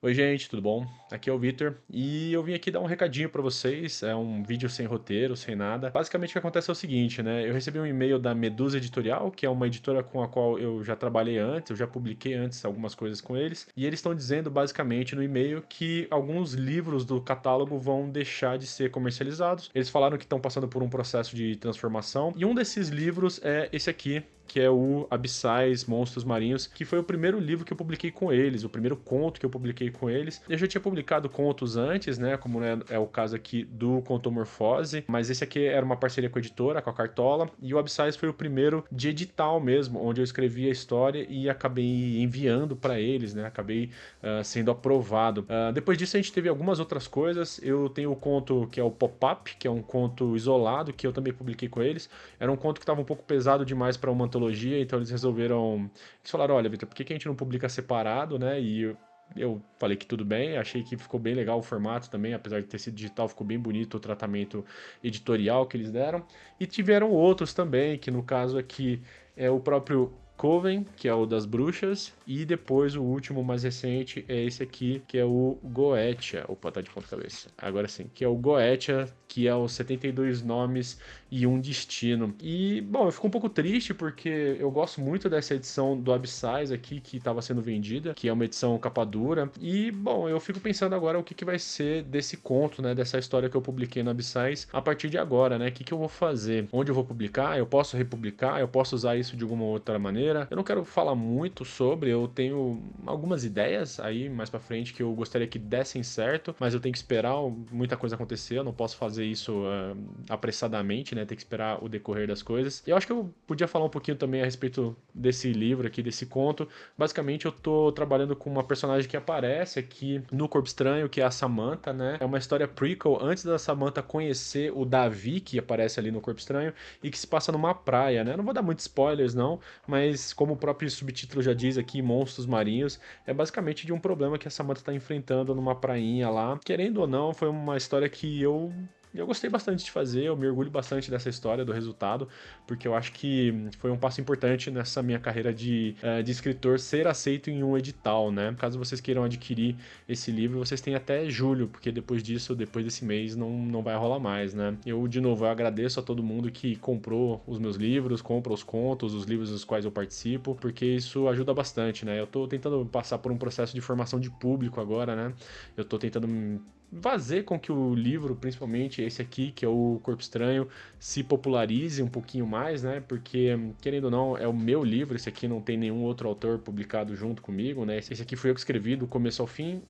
Oi, gente, tudo bom? Aqui é o Vitor e eu vim aqui dar um recadinho pra vocês. É um vídeo sem roteiro, sem nada. Basicamente, o que acontece é o seguinte, né? Eu recebi um e-mail da Medusa Editorial, que é uma editora com a qual eu já trabalhei antes, eu já publiquei antes algumas coisas com eles, e eles estão dizendo basicamente no e-mail que alguns livros do catálogo vão deixar de ser comercializados. Eles falaram que estão passando por um processo de transformação, e um desses livros é esse aqui, que é o Abissais Monstros Marinhos, que foi o primeiro livro que eu publiquei com eles, o primeiro conto que eu publiquei com eles. Eu já tinha publicado contos antes, né, como é o caso aqui do Contomorfose, mas esse aqui era uma parceria com a editora, com a Cartola, e o Abissais foi o primeiro de edital mesmo, onde eu escrevi a história e acabei enviando para eles, né, acabei sendo aprovado. Depois disso a gente teve algumas outras coisas, eu tenho o conto que é o Pop-Up, que é um conto isolado, que eu também publiquei com eles. Era um conto que estava um pouco pesado demais para uma antologia, então eles resolveram. Eles falaram: olha, Vitor, por que a gente não publica separado, né? E eu falei que tudo bem, achei que ficou bem legal o formato também, apesar de ter sido digital, ficou bem bonito o tratamento editorial que eles deram. E tiveram outros também, que no caso aqui é o próprio Coven, que é o das bruxas, e depois o último mais recente é esse aqui, que é o Goetia. Opa, tá de ponta cabeça. Agora sim, que é o Goetia, que é os 72 nomes e um destino. E, bom, eu fico um pouco triste porque eu gosto muito dessa edição do Abissais aqui que estava sendo vendida, que é uma edição capa dura. E, bom, eu fico pensando agora o que vai ser desse conto, né, dessa história que eu publiquei no Abissais a partir de agora, né? O que eu vou fazer? Onde eu vou publicar? Eu posso republicar? Eu posso usar isso de alguma outra maneira? Eu não quero falar muito sobre, eu tenho algumas ideias aí mais para frente que eu gostaria que dessem certo, mas eu tenho que esperar muita coisa acontecer, eu não posso fazer isso apressadamente, né? Tem que esperar o decorrer das coisas. E eu acho que eu podia falar um pouquinho também a respeito desse livro aqui, desse conto. Basicamente, eu tô trabalhando com uma personagem que aparece aqui no Corpo Estranho, que é a Samantha, né? É uma história prequel antes da Samantha conhecer o Davi, que aparece ali no Corpo Estranho, e que se passa numa praia, né? Não vou dar muitos spoilers, não, mas como o próprio subtítulo já diz aqui, Monstros Marinhos, é basicamente de um problema que a Samantha tá enfrentando numa prainha lá. Querendo ou não, foi uma história que eu gostei bastante de fazer, eu me orgulho bastante dessa história, do resultado, porque eu acho que foi um passo importante nessa minha carreira de escritor ser aceito em um edital, né? Caso vocês queiram adquirir esse livro, vocês têm até julho, porque depois disso, depois desse mês, não vai rolar mais, né? Eu, de novo, eu agradeço a todo mundo que comprou os meus livros, compra os contos, os livros dos quais eu participo, porque isso ajuda bastante, né? Eu tô tentando passar por um processo de formação de público agora, né? Eu tô tentando fazer com que o livro, principalmente esse aqui, que é o Corpo Estranho, se popularize um pouquinho mais, né? Porque, querendo ou não, é o meu livro, esse aqui não tem nenhum outro autor publicado junto comigo, né? Esse aqui fui eu que escrevi do começo ao fim.